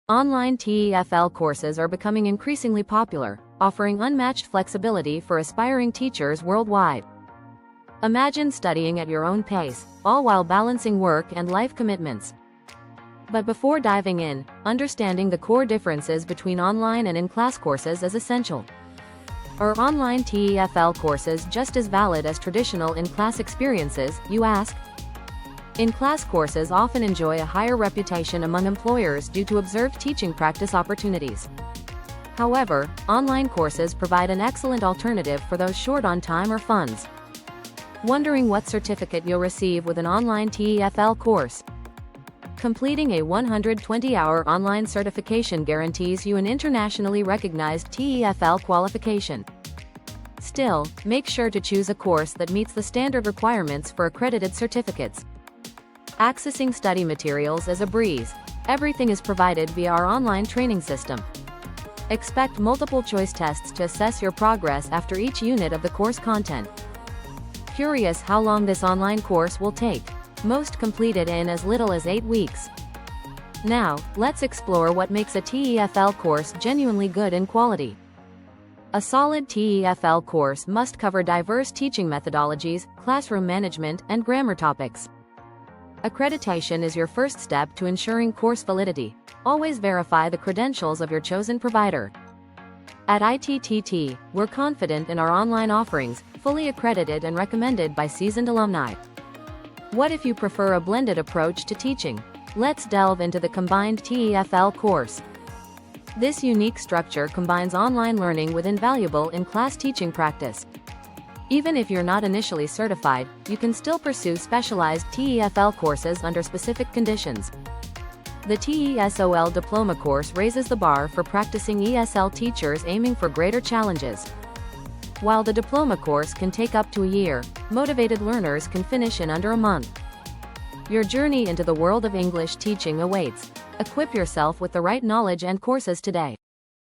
Online TEFL courses are becoming increasingly popular, offering unmatched flexibility for aspiring teachers worldwide. Imagine studying at your own pace, all while balancing work and life commitments. But before diving in, understanding the core differences between online and in-class courses is essential. Are online TEFL courses just as valid as traditional in-class experiences, you ask? In-class courses often enjoy a higher reputation among employers due to observed teaching practice opportunities. However, online courses provide an excellent alternative for those short on time or funds. Wondering what certificate you'll receive with an online TEFL course? Completing a 120-hour online certification guarantees you an internationally recognized TEFL qualification. Still, make sure to choose a course that meets the standard requirements for accredited certificates. Accessing study materials is a breeze. Everything is provided via our online training system. Expect multiple choice tests to assess your progress after each unit of the course content. Curious how long this online course will take? Most completed in as little as 8 weeks. Now, let's explore what makes a TEFL course genuinely good in quality. A solid TEFL course must cover diverse teaching methodologies, classroom management, and grammar topics. Accreditation is your first step to ensuring course validity. Always verify the credentials of your chosen provider. At ITTT, we're confident in our online offerings, fully accredited and recommended by seasoned alumni. What if you prefer a blended approach to teaching? Let's delve into the combined TEFL course. This unique structure combines online learning with invaluable in-class teaching practice. Even if you're not initially certified, you can still pursue specialized TEFL courses under specific conditions. The TESOL diploma course raises the bar for practicing ESL teachers aiming for greater challenges. While the diploma course can take up to a year, motivated learners can finish in under a month. Your journey into the world of English teaching awaits. Equip yourself with the right knowledge and courses today.